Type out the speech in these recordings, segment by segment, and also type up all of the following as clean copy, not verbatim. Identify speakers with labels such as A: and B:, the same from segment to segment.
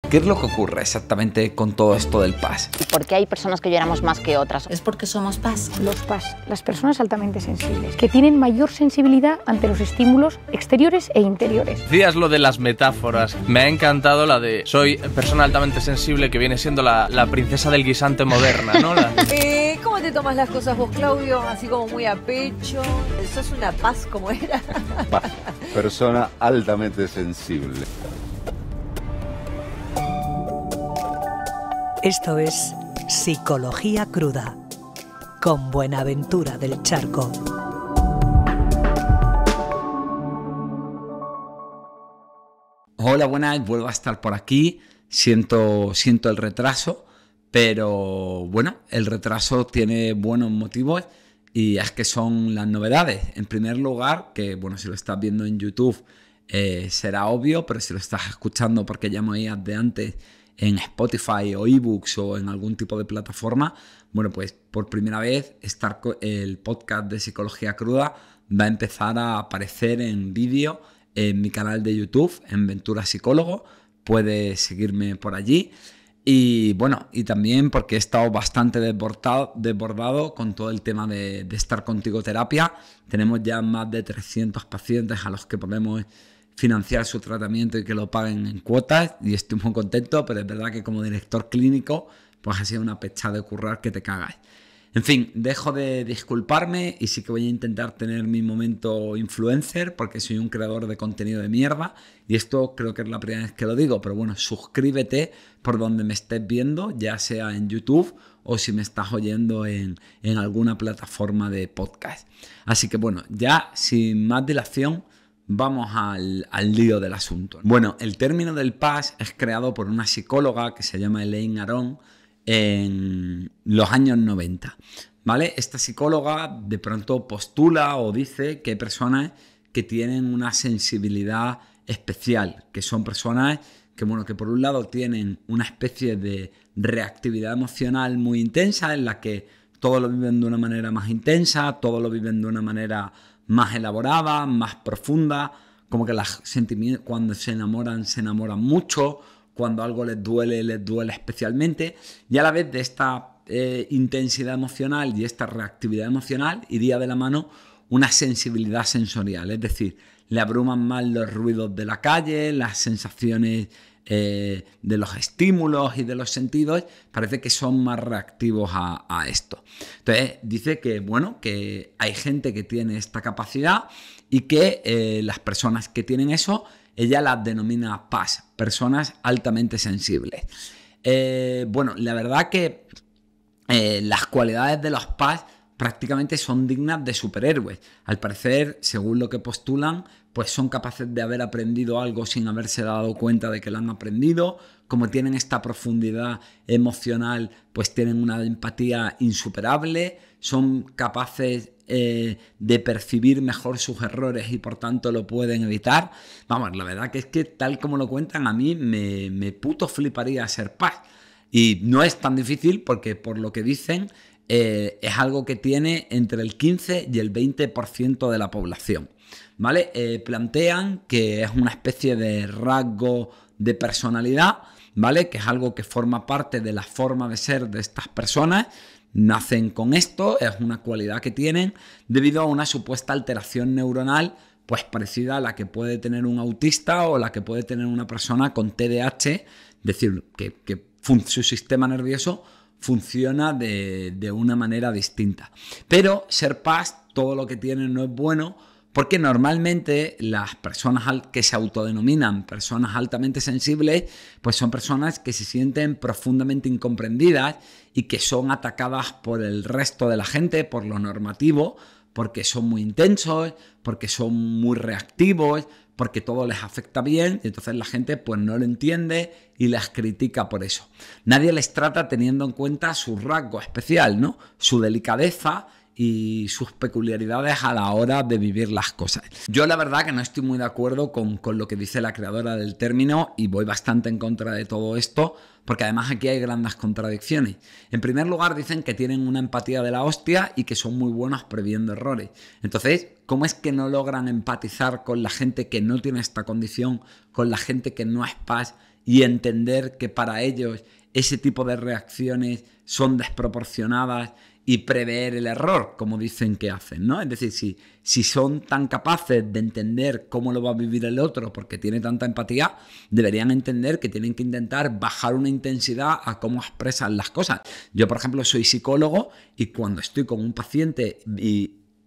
A: ¿Qué es lo que ocurre exactamente con todo esto del PAS?
B: ¿Por qué hay personas que lloramos más que otras?
C: Es porque somos PAS.
D: Los PAS, las personas altamente sensibles, que tienen mayor sensibilidad ante los estímulos exteriores e interiores.
E: Decías lo de las metáforas. Me ha encantado la de soy persona altamente sensible, que viene siendo la princesa del guisante moderna, ¿no?
F: ¿Cómo te tomas las cosas vos, Claudio? Así como muy a pecho. ¿Sos una PAS como era?
G: PAS, persona altamente sensible.
H: Esto es Psicología Cruda, con Buenaventura del Charco.
A: Hola, buenas, vuelvo a estar por aquí. Siento el retraso, pero bueno, el retraso tiene buenos motivos y es que son las novedades. En primer lugar, que bueno, si lo estás viendo en YouTube será obvio, pero si lo estás escuchando porque ya me oías de antes en Spotify o eBooks o en algún tipo de plataforma, bueno, pues por primera vez el podcast de Psicología Cruda va a empezar a aparecer en vídeo en mi canal de YouTube, en Ventura Psicólogo. Puedes seguirme por allí. Y bueno, y también porque he estado bastante desbordado con todo el tema de estar contigo terapia. Tenemos ya más de 300 pacientes a los que podemos financiar su tratamiento y que lo paguen en cuotas, y estoy muy contento, pero es verdad que como director clínico pues ha sido una pechada de currar que te cagas. En fin, dejo de disculparme y sí que voy a intentar tener mi momento influencer, porque soy un creador de contenido de mierda y esto creo que es la primera vez que lo digo, pero bueno, suscríbete por donde me estés viendo, ya sea en YouTube o si me estás oyendo en alguna plataforma de podcast. Así que bueno, ya sin más dilación, vamos al lío del asunto. Bueno, el término del PAS es creado por una psicóloga que se llama Elaine Aron en los años 90, ¿vale? Esta psicóloga de pronto postula o dice que hay personas que tienen una sensibilidad especial, que son personas que, bueno, que por un lado tienen una especie de reactividad emocional muy intensa en la que todo lo viven de una manera más intensa, todo lo viven de una manera más elaborada, más profunda, como que los sentimientos cuando se enamoran mucho, cuando algo les duele especialmente, y a la vez de esta intensidad emocional y esta reactividad emocional iría de la mano una sensibilidad sensorial, es decir, le abruman más los ruidos de la calle, las sensaciones de los estímulos y de los sentidos, parece que son más reactivos a esto. Entonces dice que, bueno, que hay gente que tiene esta capacidad y que las personas que tienen eso, ella las denomina PAS, personas altamente sensibles. Bueno, la verdad que las cualidades de los PAS prácticamente son dignas de superhéroes. Al parecer, según lo que postulan, pues son capaces de haber aprendido algo sin haberse dado cuenta de que lo han aprendido. Como tienen esta profundidad emocional, pues tienen una empatía insuperable, son capaces de percibir mejor sus errores y por tanto lo pueden evitar. Vamos, la verdad que es que tal como lo cuentan, a mí me puto fliparía ser PAS. Y no es tan difícil porque por lo que dicen es algo que tiene entre el 15 y el 20% de la población, ¿vale? Plantean que es una especie de rasgo de personalidad, ¿vale? Que es algo que forma parte de la forma de ser de estas personas. Nacen con esto, es una cualidad que tienen debido a una supuesta alteración neuronal pues parecida a la que puede tener un autista o la que puede tener una persona con TDAH, es decir, que su sistema nervioso funciona de una manera distinta. Pero ser PAS, todo lo que tiene no es bueno, porque normalmente las personas que se autodenominan personas altamente sensibles, pues son personas que se sienten profundamente incomprendidas y que son atacadas por el resto de la gente, por lo normativo, porque son muy intensos, porque son muy reactivos, porque todo les afecta bien, y entonces la gente pues no lo entiende y las critica por eso. Nadie les trata teniendo en cuenta su rasgo especial, ¿no? Su delicadeza y sus peculiaridades a la hora de vivir las cosas. Yo la verdad que no estoy muy de acuerdo con lo que dice la creadora del término y voy bastante en contra de todo esto, porque además aquí hay grandes contradicciones. En primer lugar dicen que tienen una empatía de la hostia y que son muy buenos previendo errores. Entonces, ¿cómo es que no logran empatizar con la gente que no tiene esta condición, con la gente que no es PAS y entender que para ellos ese tipo de reacciones son desproporcionadas y prever el error, como dicen que hacen, ¿no? Es decir, si son tan capaces de entender cómo lo va a vivir el otro porque tiene tanta empatía, deberían entender que tienen que intentar bajar una intensidad a cómo expresan las cosas. Yo, por ejemplo, soy psicólogo y cuando estoy con un paciente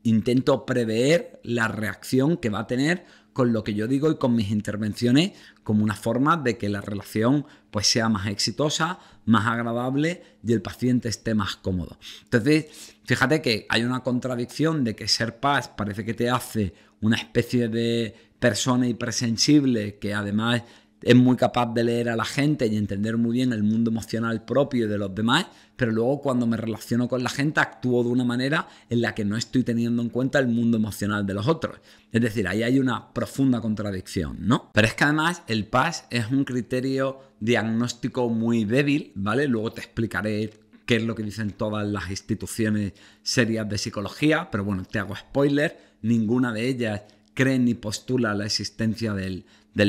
A: intento prever la reacción que va a tener con lo que yo digo y con mis intervenciones, como una forma de que la relación pues sea más exitosa, más agradable y el paciente esté más cómodo. Entonces, fíjate que hay una contradicción de que ser paz parece que te hace una especie de persona hipersensible que además es muy capaz de leer a la gente y entender muy bien el mundo emocional propio y de los demás, pero luego cuando me relaciono con la gente actúo de una manera en la que no estoy teniendo en cuenta el mundo emocional de los otros. Es decir, ahí hay una profunda contradicción, ¿no? Pero es que además el PAS es un criterio diagnóstico muy débil, ¿vale? Luego te explicaré qué es lo que dicen todas las instituciones serias de psicología, pero bueno, te hago spoiler, ninguna de ellas cree ni postula la existencia del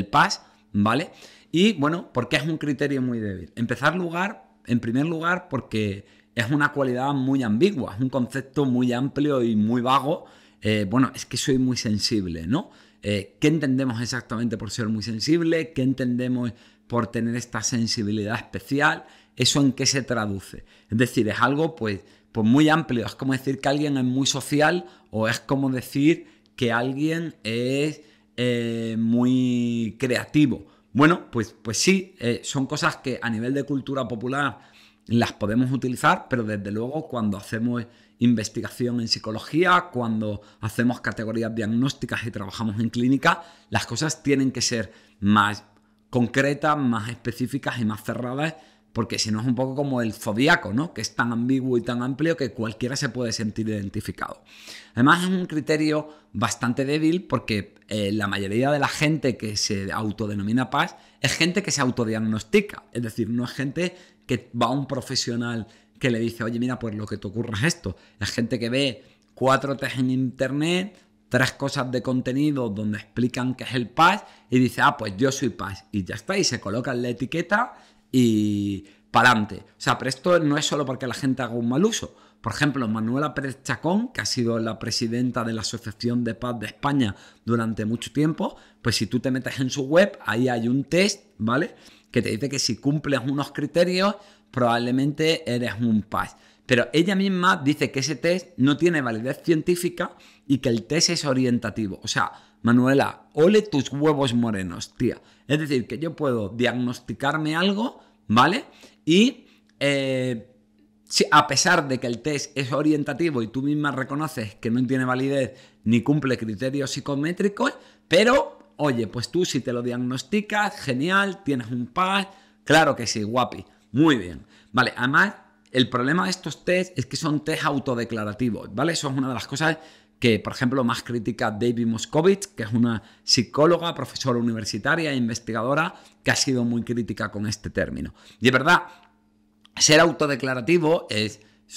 A: PAS, ¿vale? Y bueno, ¿por qué es un criterio muy débil? En primer lugar, porque es una cualidad muy ambigua, es un concepto muy amplio y muy vago. Bueno, es que soy muy sensible, ¿no? ¿Qué entendemos exactamente por ser muy sensible? ¿Qué entendemos por tener esta sensibilidad especial? ¿Eso en qué se traduce? Es decir, es algo pues muy amplio. Es como decir que alguien es muy social o es como decir que alguien es muy creativo. Bueno, pues sí, son cosas que a nivel de cultura popular las podemos utilizar, pero desde luego cuando hacemos investigación en psicología, cuando hacemos categorías diagnósticas y trabajamos en clínica, las cosas tienen que ser más concretas, más específicas y más cerradas, porque si no es un poco como el zodíaco, ¿no? Que es tan ambiguo y tan amplio que cualquiera se puede sentir identificado. Además es un criterio bastante débil porque la mayoría de la gente que se autodenomina PAS es gente que se autodiagnostica, es decir, no es gente que va a un profesional que le dice, oye, mira, pues lo que te ocurre es esto. Es gente que ve 4 test en internet, 3 cosas de contenido donde explican qué es el PAS y dice, pues yo soy PAS y ya está, y se coloca en la etiqueta y para adelante. O sea, pero esto no es solo porque la gente haga un mal uso. Por ejemplo, Manuela Pérez Chacón, que ha sido la presidenta de la Asociación de PAS de España durante mucho tiempo, pues si tú te metes en su web, ahí hay un test, ¿vale? Que te dice que si cumples unos criterios, probablemente eres un PAS. Pero ella misma dice que ese test no tiene validez científica y que el test es orientativo. O sea, Manuela, ole tus huevos morenos, tía. Es decir, que yo puedo diagnosticarme algo, ¿vale? Y si, a pesar de que el test es orientativo y tú misma reconoces que no tiene validez ni cumple criterios psicométricos, pero, oye, pues tú si te lo diagnosticas, genial, tienes un PAS, claro que sí, guapi, muy bien. Vale, además, el problema de estos test es que son test autodeclarativos, ¿vale? Eso es una de las cosas que, por ejemplo, más critica David Moscovitz, que es una psicóloga, profesora universitaria e investigadora que ha sido muy crítica con este término. Y es verdad, ser autodeclarativo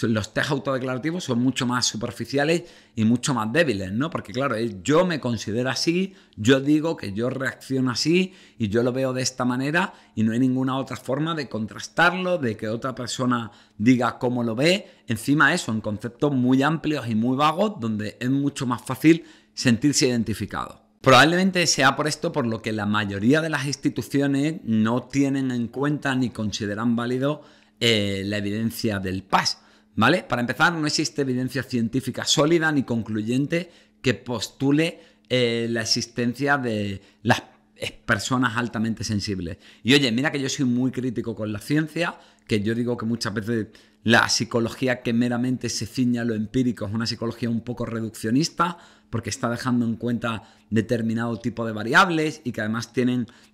A: los test autodeclarativos son mucho más superficiales y mucho más débiles, ¿no? Porque claro, yo me considero así, yo digo que yo reacciono así y yo lo veo de esta manera y no hay ninguna otra forma de contrastarlo, de que otra persona diga cómo lo ve. Encima eso, en conceptos muy amplios y muy vagos, donde es mucho más fácil sentirse identificado. Probablemente sea por esto por lo que la mayoría de las instituciones no tienen en cuenta ni consideran válido la evidencia del PAS. ¿Vale? Para empezar, no existe evidencia científica sólida ni concluyente que postule la existencia de las personas altamente sensibles. Y oye, mira que yo soy muy crítico con la ciencia, que yo digo que muchas veces la psicología que meramente se ciña a lo empírico es una psicología un poco reduccionista, porque está dejando en cuenta determinado tipo de variables y que además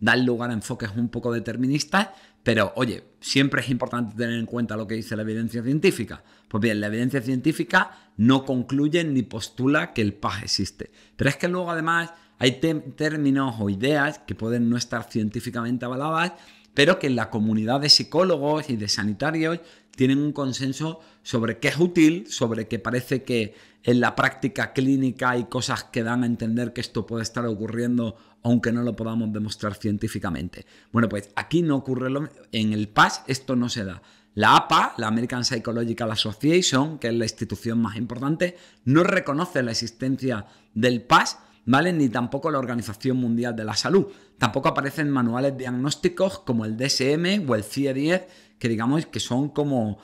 A: dan lugar a enfoques un poco deterministas. Pero, oye, siempre es importante tener en cuenta lo que dice la evidencia científica. Pues bien, la evidencia científica no concluye ni postula que el PAS existe. Pero es que luego, además, hay términos o ideas que pueden no estar científicamente avaladas pero que en la comunidad de psicólogos y de sanitarios tienen un consenso sobre qué es útil, sobre que parece que en la práctica clínica hay cosas que dan a entender que esto puede estar ocurriendo aunque no lo podamos demostrar científicamente. Bueno, pues aquí no ocurre en el PAS, esto no se da. La APA, la American Psychological Association, que es la institución más importante, no reconoce la existencia del PAS, ¿vale? Ni tampoco la Organización Mundial de la Salud. Tampoco aparecen manuales diagnósticos como el DSM o el CIE-10, que digamos que son como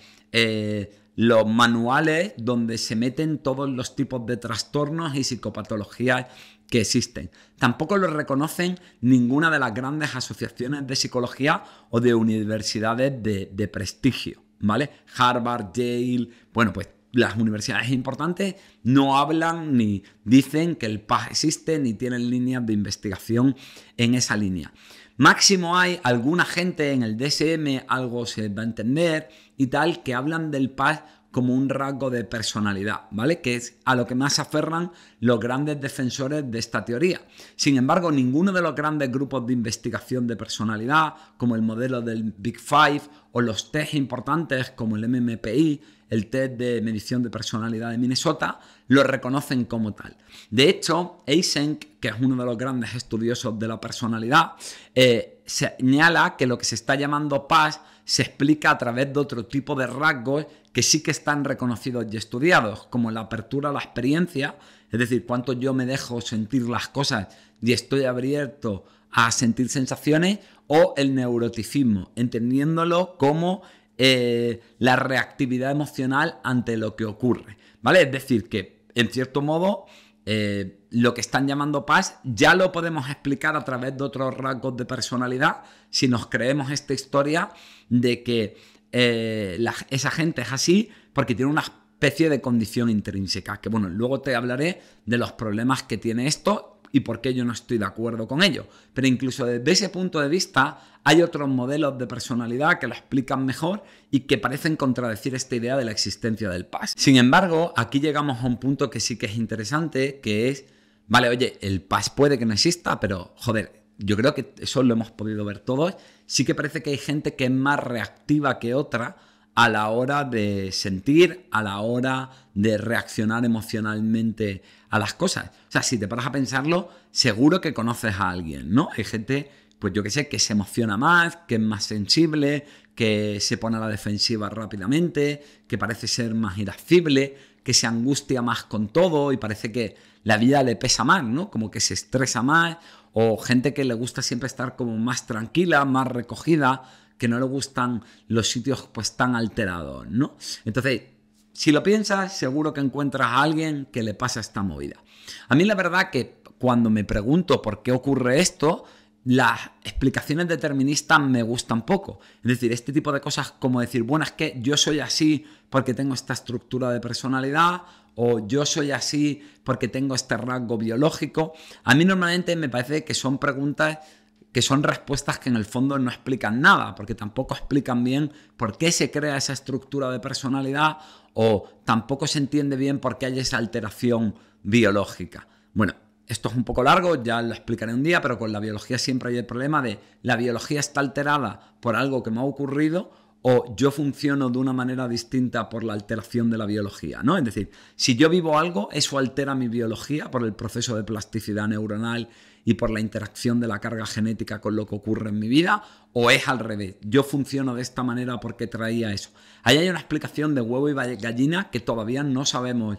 A: los manuales donde se meten todos los tipos de trastornos y psicopatologías que existen. Tampoco lo reconocen ninguna de las grandes asociaciones de psicología o de universidades de prestigio, ¿vale? Harvard, Yale, bueno, pues las universidades importantes no hablan ni dicen que el PAS existe ni tienen líneas de investigación en esa línea. Máximo hay alguna gente en el DSM, algo se va a entender y tal, que hablan del PAS como un rasgo de personalidad, ¿vale? Que es a lo que más se aferran los grandes defensores de esta teoría. Sin embargo, ninguno de los grandes grupos de investigación de personalidad, como el modelo del Big Five o los test importantes como el MMPI, el test de medición de personalidad de Minnesota, lo reconocen como tal. De hecho, Eysenck, que es uno de los grandes estudiosos de la personalidad, señala que lo que se está llamando PAS se explica a través de otro tipo de rasgos que sí que están reconocidos y estudiados, como la apertura a la experiencia, es decir, cuánto yo me dejo sentir las cosas y estoy abierto a sentir sensaciones, o el neuroticismo, entendiéndolo como la reactividad emocional ante lo que ocurre, ¿vale? Es decir, que en cierto modo lo que están llamando PAS ya lo podemos explicar a través de otros rasgos de personalidad si nos creemos esta historia de que esa gente es así porque tiene una especie de condición intrínseca, que bueno, luego te hablaré de los problemas que tiene esto y por qué yo no estoy de acuerdo con ello. Pero incluso desde ese punto de vista hay otros modelos de personalidad que lo explican mejor y que parecen contradecir esta idea de la existencia del PAS. Sin embargo, aquí llegamos a un punto que sí que es interesante, que es, vale, oye, el PAS puede que no exista, pero joder, yo creo que eso lo hemos podido ver todos. Sí que parece que hay gente que es más reactiva que otra a la hora de sentir, a la hora de reaccionar emocionalmente a las cosas. O sea, si te paras a pensarlo, seguro que conoces a alguien, ¿no? Hay gente, pues yo que sé, que se emociona más, que es más sensible, que se pone a la defensiva rápidamente, que parece ser más irascible, que se angustia más con todo y parece que la vida le pesa más, ¿no? Como que se estresa más, o gente que le gusta siempre estar como más tranquila, más recogida, que no le gustan los sitios pues tan alterados, ¿no? Entonces, si lo piensas, seguro que encuentras a alguien que le pasa esta movida. A mí la verdad que cuando me pregunto por qué ocurre esto, las explicaciones deterministas me gustan poco. Es decir, este tipo de cosas como decir, bueno, es que yo soy así porque tengo esta estructura de personalidad, o yo soy así porque tengo este rasgo biológico. A mí normalmente me parece que son preguntas que son respuestas que en el fondo no explican nada, porque tampoco explican bien por qué se crea esa estructura de personalidad o tampoco se entiende bien por qué hay esa alteración biológica. Bueno, esto es un poco largo, ya lo explicaré un día, pero con la biología siempre hay el problema de la biología está alterada por algo que me ha ocurrido o yo funciono de una manera distinta por la alteración de la biología, ¿no? Es decir, si yo vivo algo, eso altera mi biología por el proceso de plasticidad neuronal y por la interacción de la carga genética con lo que ocurre en mi vida, o es al revés, yo funciono de esta manera porque traía eso. Ahí hay una explicación de huevo y gallina que todavía no sabemos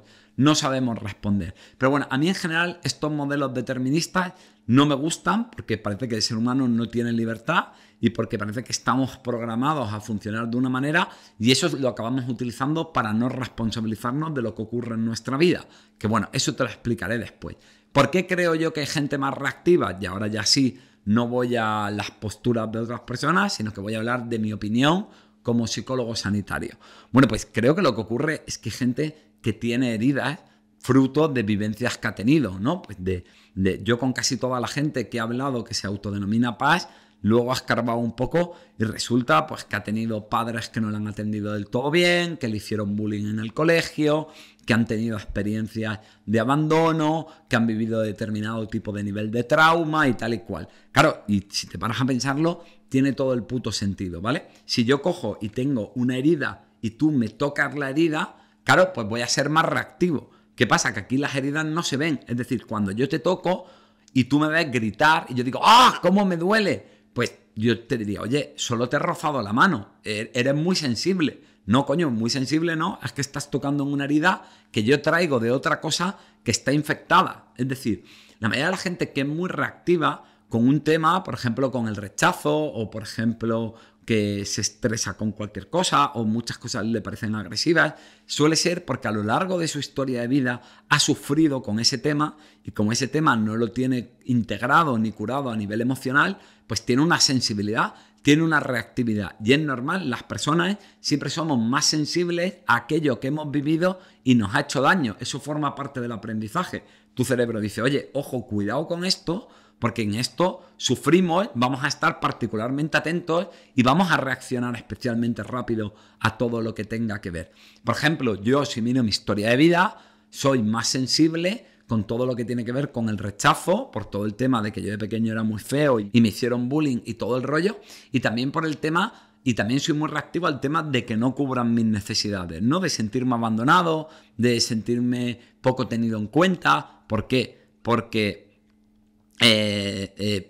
A: responder. Pero bueno, a mí en general estos modelos deterministas no me gustan porque parece que el ser humano no tiene libertad y porque parece que estamos programados a funcionar de una manera y eso lo acabamos utilizando para no responsabilizarnos de lo que ocurre en nuestra vida. Que bueno, eso te lo explicaré después. ¿Por qué creo yo que hay gente más reactiva? Y ahora ya sí, no voy a las posturas de otras personas, sino que voy a hablar de mi opinión como psicólogo sanitario. Bueno, pues creo que lo que ocurre es que hay gente que tiene heridas fruto de vivencias que ha tenido, ¿no? Pues yo con casi toda la gente que he hablado que se autodenomina PAS, luego ha escarbado un poco y resulta pues que ha tenido padres que no le han atendido del todo bien, que le hicieron bullying en el colegio, que han tenido experiencias de abandono, que han vivido determinado tipo de nivel de trauma y tal y cual. Claro, y si te paras a pensarlo, tiene todo el puto sentido, ¿vale? Si yo cojo y tengo una herida y tú me tocas la herida, claro, pues voy a ser más reactivo. ¿Qué pasa? Que aquí las heridas no se ven. Es decir, cuando yo te toco y tú me ves gritar y yo digo, ¡ah! ¿Cómo me duele? Pues yo te diría, oye, solo te he rozado la mano, eres muy sensible. No, coño, muy sensible no, es que estás tocando en una herida que yo traigo de otra cosa que está infectada. Es decir, la mayoría de la gente que es muy reactiva con un tema, por ejemplo, con el rechazo o, por ejemplo, que se estresa con cualquier cosa o muchas cosas le parecen agresivas, suele ser porque a lo largo de su historia de vida ha sufrido con ese tema y como ese tema no lo tiene integrado ni curado a nivel emocional, pues tiene una sensibilidad, tiene una reactividad. Y es normal, las personas siempre somos más sensibles a aquello que hemos vivido y nos ha hecho daño. Eso forma parte del aprendizaje. Tu cerebro dice, oye, ojo, cuidado con esto, porque en esto sufrimos, vamos a estar particularmente atentos y vamos a reaccionar especialmente rápido a todo lo que tenga que ver. Por ejemplo, yo si miro mi historia de vida, soy más sensible con todo lo que tiene que ver con el rechazo, por todo el tema de que yo de pequeño era muy feo y me hicieron bullying y todo el rollo, y también por el tema, y también soy muy reactivo al tema de que no cubran mis necesidades, ¿no? De sentirme abandonado, de sentirme poco tenido en cuenta. ¿Por qué? Porque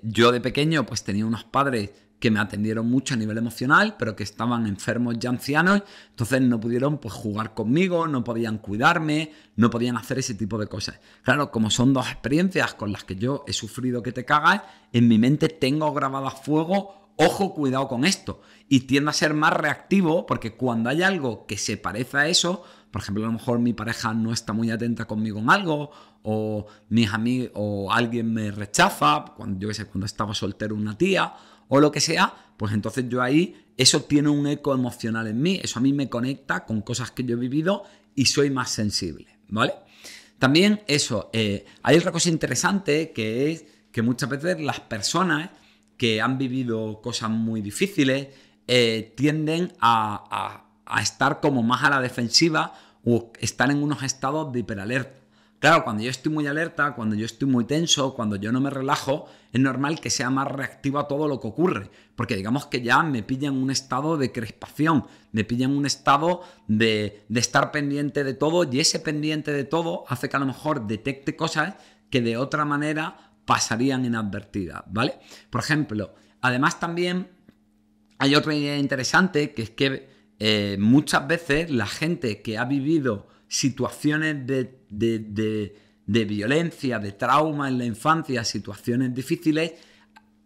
A: yo de pequeño pues tenía unos padres que me atendieron mucho a nivel emocional, pero que estaban enfermos ya ancianos, entonces no pudieron pues jugar conmigo, no podían cuidarme, no podían hacer ese tipo de cosas. Claro, como son dos experiencias con las que yo he sufrido que te cagas, en mi mente tengo grabado a fuego, ojo, cuidado con esto, y tiendo a ser más reactivo porque cuando hay algo que se parece a eso, por ejemplo, a lo mejor mi pareja no está muy atenta conmigo en algo, o mis amigos, o alguien me rechaza, cuando, yo qué sé, cuando estaba soltero una tía, o lo que sea, pues entonces yo ahí, eso tiene un eco emocional en mí, eso a mí me conecta con cosas que yo he vivido y soy más sensible, ¿vale? También eso, hay otra cosa interesante que es que muchas veces las personas que han vivido cosas muy difíciles tienden a estar como más a la defensiva o estar en unos estados de hiperalerta. Claro, cuando yo estoy muy alerta, cuando yo estoy muy tenso, cuando yo no me relajo, es normal que sea más reactivo a todo lo que ocurre, porque digamos que ya me pilla en un estado de crispación, me pilla en un estado de estar pendiente de todo, y ese pendiente de todo hace que a lo mejor detecte cosas que de otra manera pasarían inadvertidas, ¿vale? Por ejemplo, además también hay otra idea interesante, que es que muchas veces la gente que ha vivido situaciones de violencia, de trauma en la infancia, situaciones difíciles,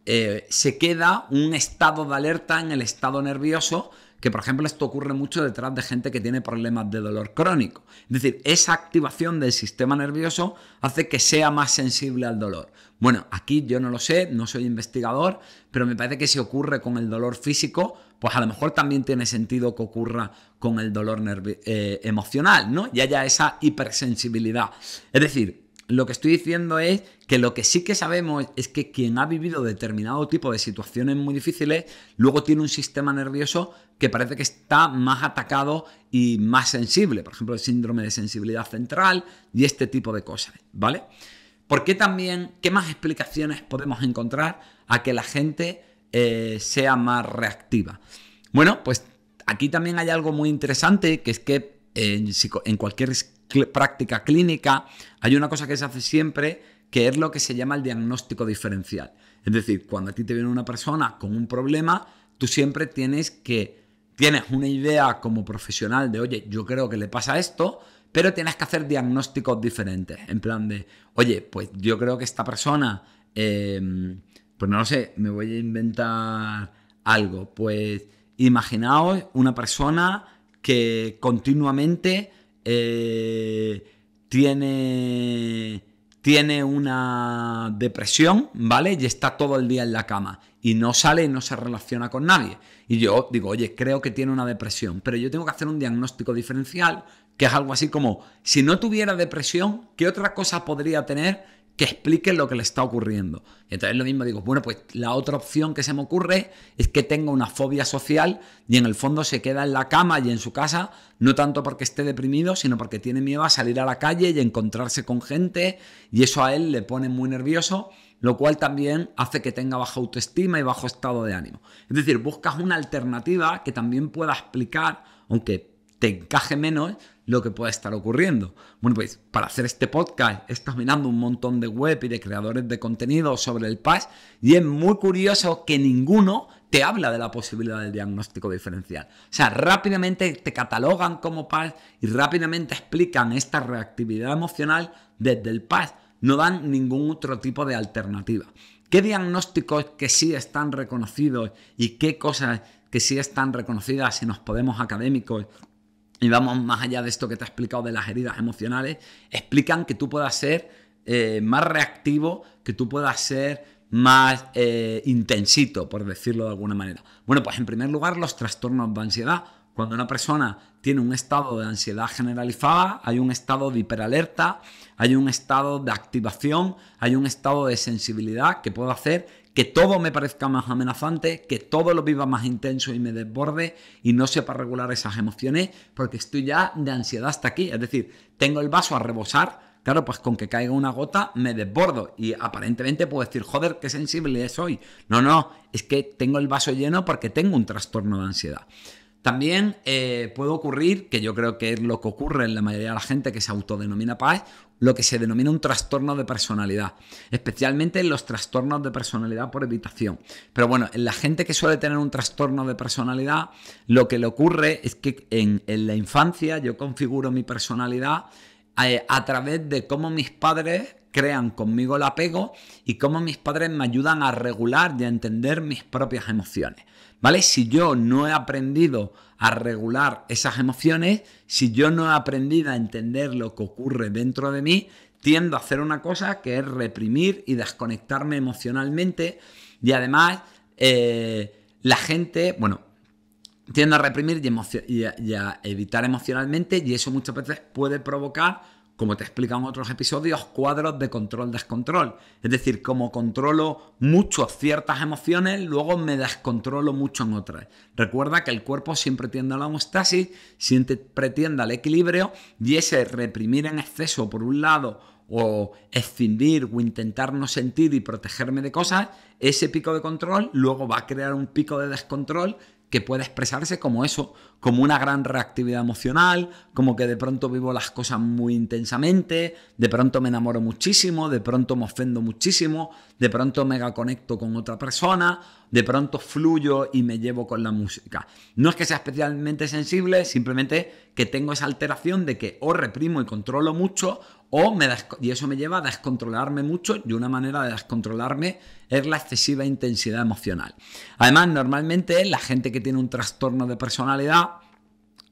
A: se queda un estado de alerta en el estado nervioso, que por ejemplo esto ocurre mucho detrás de gente que tiene problemas de dolor crónico. Es decir, esa activación del sistema nervioso hace que sea más sensible al dolor. Bueno, aquí yo no lo sé, no soy investigador, pero me parece que si ocurre con el dolor físico, pues a lo mejor también tiene sentido que ocurra con el dolor emocional, ¿no? Y haya esa hipersensibilidad. Es decir, lo que estoy diciendo es que lo que sí que sabemos es que quien ha vivido determinado tipo de situaciones muy difíciles, luego tiene un sistema nervioso que parece que está más atacado y más sensible. Por ejemplo, el síndrome de sensibilidad central y este tipo de cosas, ¿vale? ¿Por qué también, qué más explicaciones podemos encontrar a que la gente sea más reactiva? Bueno, pues aquí también hay algo muy interesante, que es que en cualquier práctica clínica hay una cosa que se hace siempre, que es lo que se llama el diagnóstico diferencial. Es decir, cuando a ti te viene una persona con un problema, tú siempre tienes una idea como profesional de, oye, yo creo que le pasa esto, pero tienes que hacer diagnósticos diferentes, en plan de, oye, pues yo creo que esta persona, pues no lo sé, me voy a inventar algo, pues imaginaos una persona que continuamente tiene una depresión, ¿vale? Y está todo el día en la cama y no sale y no se relaciona con nadie. Y yo digo, oye, creo que tiene una depresión, pero yo tengo que hacer un diagnóstico diferencial, que es algo así como, si no tuviera depresión, ¿qué otra cosa podría tener que explique lo que le está ocurriendo. Y entonces lo mismo digo, bueno, pues la otra opción que se me ocurre es que tenga una fobia social y en el fondo se queda en la cama y en su casa, no tanto porque esté deprimido, sino porque tiene miedo a salir a la calle y encontrarse con gente, y eso a él le pone muy nervioso, lo cual también hace que tenga baja autoestima y bajo estado de ánimo. Es decir, buscas una alternativa que también pueda explicar, aunque te encaje menos, lo que puede estar ocurriendo. Bueno, pues para hacer este podcast estás mirando un montón de web y de creadores de contenido sobre el PAS, y es muy curioso que ninguno te habla de la posibilidad del diagnóstico diferencial. O sea, rápidamente te catalogan como PAS y rápidamente explican esta reactividad emocional desde el PAS. No dan ningún otro tipo de alternativa. ¿Qué diagnósticos que sí están reconocidos y qué cosas que sí están reconocidas si nos podemos académicos y vamos más allá de esto que te he explicado de las heridas emocionales, explican que tú puedas ser más reactivo, que tú puedas ser más intensito, por decirlo de alguna manera? Bueno, pues en primer lugar, los trastornos de ansiedad. Cuando una persona tiene un estado de ansiedad generalizada, hay un estado de hiperalerta, hay un estado de activación, hay un estado de sensibilidad que puede hacer que todo me parezca más amenazante, que todo lo viva más intenso y me desborde y no sepa regular esas emociones porque estoy ya de ansiedad hasta aquí. Es decir, tengo el vaso a rebosar, claro, pues con que caiga una gota me desbordo y aparentemente puedo decir, joder, qué sensible soy. No, es que tengo el vaso lleno porque tengo un trastorno de ansiedad. También puede ocurrir, que yo creo que es lo que ocurre en la mayoría de la gente que se autodenomina PAS, lo que se denomina un trastorno de personalidad, especialmente en los trastornos de personalidad por evitación. Pero bueno, en la gente que suele tener un trastorno de personalidad, lo que le ocurre es que en la infancia yo configuro mi personalidad a través de cómo mis padres crean conmigo el apego y cómo mis padres me ayudan a regular y a entender mis propias emociones. ¿Vale? Si yo no he aprendido a regular esas emociones, si yo no he aprendido a entender lo que ocurre dentro de mí, tiendo a hacer una cosa que es reprimir y desconectarme emocionalmente, y además la gente, bueno, tiende a reprimir y a evitar emocionalmente, y eso muchas veces puede provocar, como te he explicado en otros episodios, cuadros de control-descontrol. Es decir, como controlo mucho ciertas emociones, luego me descontrolo mucho en otras. Recuerda que el cuerpo siempre tiende a la homeostasis, siempre tiende al equilibrio, y ese reprimir en exceso por un lado, o escindir o intentar no sentir y protegerme de cosas, ese pico de control luego va a crear un pico de descontrol que puede expresarse como eso, como una gran reactividad emocional, como que de pronto vivo las cosas muy intensamente, de pronto me enamoro muchísimo, de pronto me ofendo muchísimo, de pronto mega conecto con otra persona, de pronto fluyo y me llevo con la música. No es que sea especialmente sensible, simplemente que tengo esa alteración de que o reprimo y controlo mucho, y eso me lleva a descontrolarme mucho, y una manera de descontrolarme es la excesiva intensidad emocional. Además, normalmente la gente que tiene un trastorno de personalidad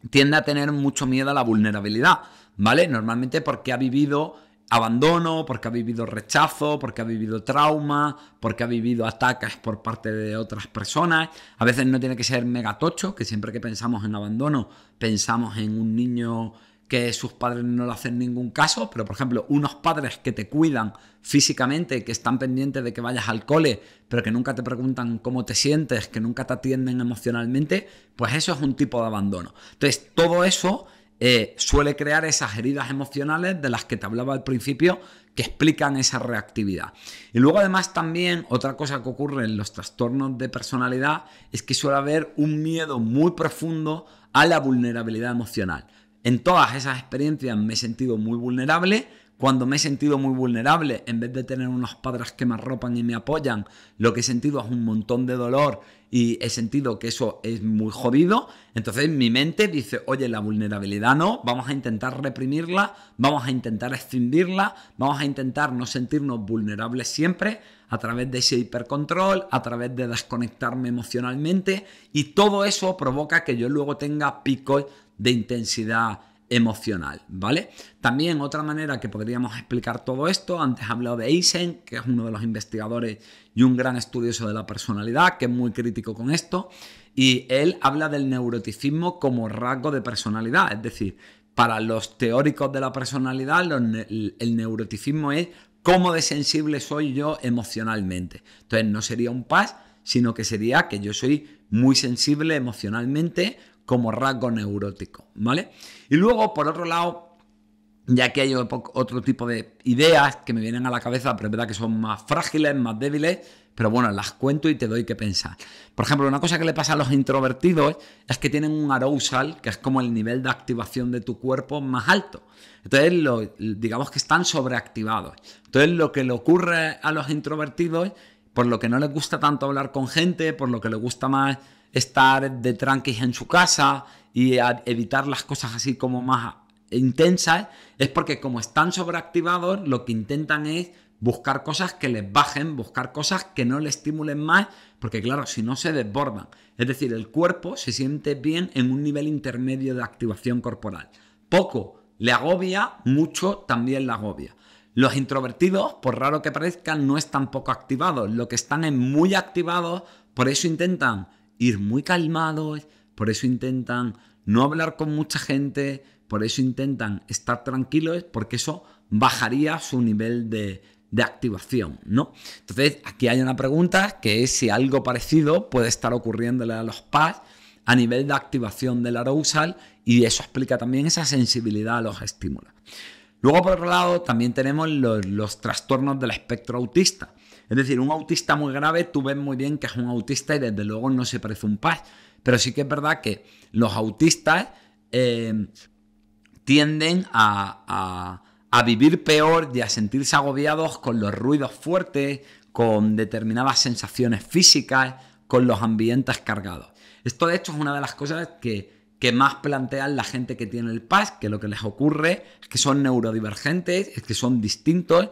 A: tiende a tener mucho miedo a la vulnerabilidad, ¿vale? Normalmente porque ha vivido abandono, porque ha vivido rechazo, porque ha vivido trauma, porque ha vivido ataques por parte de otras personas. A veces no tiene que ser megatocho, que siempre que pensamos en abandono pensamos en un niño que sus padres no le hacen ningún caso, pero por ejemplo, unos padres que te cuidan físicamente, que están pendientes de que vayas al cole, pero que nunca te preguntan cómo te sientes, que nunca te atienden emocionalmente, pues eso es un tipo de abandono. Entonces, todo eso suele crear esas heridas emocionales de las que te hablaba al principio, que explican esa reactividad. Y luego además también otra cosa que ocurre en los trastornos de personalidad es que suele haber un miedo muy profundo a la vulnerabilidad emocional. En todas esas experiencias me he sentido muy vulnerable. Cuando me he sentido muy vulnerable, en vez de tener unos padres que me arropan y me apoyan, lo que he sentido es un montón de dolor y he sentido que eso es muy jodido. Entonces mi mente dice, oye, la vulnerabilidad no, vamos a intentar reprimirla, vamos a intentar escindirla, vamos a intentar no sentirnos vulnerables siempre a través de ese hipercontrol, a través de desconectarme emocionalmente, y todo eso provoca que yo luego tenga picos de intensidad emocional, ¿vale? También otra manera que podríamos explicar todo esto, antes he hablado de Eysen, que es uno de los investigadores y un gran estudioso de la personalidad, que es muy crítico con esto, y él habla del neuroticismo como rasgo de personalidad, es decir, para los teóricos de la personalidad, el neuroticismo es cómo de sensible soy yo emocionalmente. Entonces no sería un PAS, sino que sería que yo soy muy sensible emocionalmente como rasgo neurótico, ¿vale? Y luego, por otro lado, ya que hay otro tipo de ideas que me vienen a la cabeza, pero es verdad que son más frágiles, más débiles, pero bueno, las cuento y te doy que pensar. Por ejemplo, una cosa que le pasa a los introvertidos es que tienen un arousal, que es como el nivel de activación de tu cuerpo más alto. Entonces, digamos que están sobreactivados. Entonces, lo que le ocurre a los introvertidos, por lo que no les gusta tanto hablar con gente, por lo que les gusta más estar de tranquis en su casa y evitar las cosas así como más intensas, es porque como están sobreactivados, lo que intentan es buscar cosas que les bajen, buscar cosas que no les estimulen más, porque claro, si no se desbordan. Es decir, el cuerpo se siente bien en un nivel intermedio de activación corporal. Poco le agobia, mucho también le agobia. Los introvertidos, por raro que parezcan, no están poco activados. Lo que están es muy activados, por eso intentan ir muy calmados, por eso intentan no hablar con mucha gente, por eso intentan estar tranquilos, porque eso bajaría su nivel de activación, ¿no? Entonces, aquí hay una pregunta que es si algo parecido puede estar ocurriéndole a los PAS a nivel de activación del arousal, y eso explica también esa sensibilidad a los estímulos. Luego, por otro lado, también tenemos los trastornos del espectro autista. Es decir, un autista muy grave, tú ves muy bien que es un autista y desde luego no se parece a un PAS. Pero sí que es verdad que los autistas tienden a vivir peor y a sentirse agobiados con los ruidos fuertes, con determinadas sensaciones físicas, con los ambientes cargados. Esto, de hecho, es una de las cosas que más plantean la gente que tiene el PAS, que lo que les ocurre es que son neurodivergentes, es que son distintos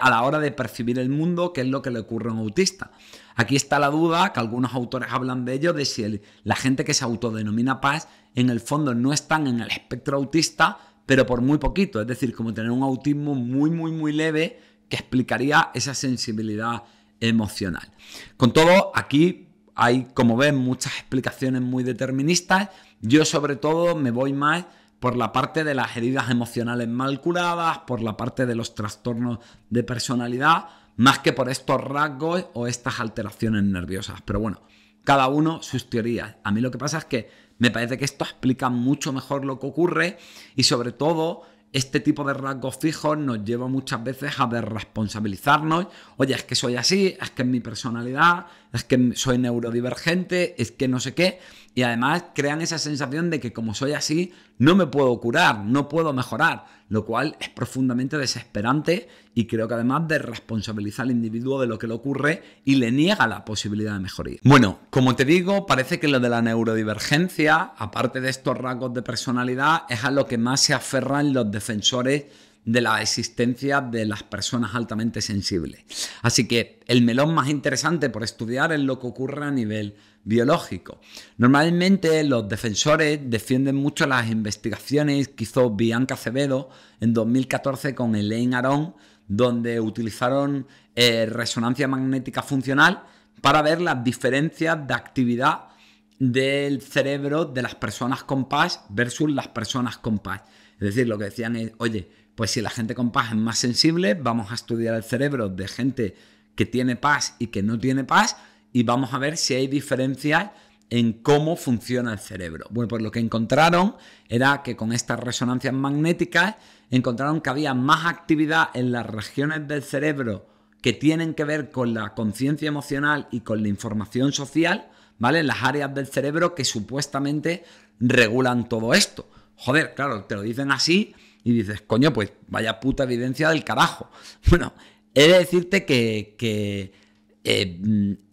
A: a la hora de percibir el mundo, que es lo que le ocurre a un autista. Aquí está la duda, que algunos autores hablan de ello, de si la gente que se autodenomina PAS en el fondo no están en el espectro autista, pero por muy poquito, es decir, como tener un autismo muy, muy, muy leve que explicaría esa sensibilidad emocional. Con todo, aquí hay, como ven, muchas explicaciones muy deterministas. Yo, sobre todo, me voy más por la parte de las heridas emocionales mal curadas, por la parte de los trastornos de personalidad, más que por estos rasgos o estas alteraciones nerviosas. Pero bueno, cada uno sus teorías. A mí lo que pasa es que me parece que esto explica mucho mejor lo que ocurre, y sobre todo este tipo de rasgos fijos nos lleva muchas veces a desresponsabilizarnos. Oye, es que soy así, es que es mi personalidad, es que soy neurodivergente, es que no sé qué. Y además crean esa sensación de que como soy así, no me puedo curar, no puedo mejorar, lo cual es profundamente desesperante y creo que además desresponsabiliza al individuo de lo que le ocurre y le niega la posibilidad de mejoría. Bueno, como te digo, parece que lo de la neurodivergencia, aparte de estos rasgos de personalidad, es a lo que más se aferran los defensores de la existencia de las personas altamente sensibles. Así que el melón más interesante por estudiar es lo que ocurre a nivel biológico. Normalmente los defensores defienden mucho las investigaciones que hizo Bianca Acevedo en 2014 con Elaine Aron, donde utilizaron resonancia magnética funcional para ver las diferencias de actividad del cerebro de las personas con PAS versus las personas con PAS. Es decir, lo que decían es, oye, pues si la gente con PAS es más sensible, vamos a estudiar el cerebro de gente que tiene PAS y que no tiene PAS y vamos a ver si hay diferencias en cómo funciona el cerebro. Bueno, pues lo que encontraron era que con estas resonancias magnéticas encontraron que había más actividad en las regiones del cerebro que tienen que ver con la conciencia emocional y con la información social, ¿vale? Las áreas del cerebro que supuestamente regulan todo esto. Joder, claro, te lo dicen así y dices, coño, pues vaya puta evidencia del carajo. Bueno, he de decirte que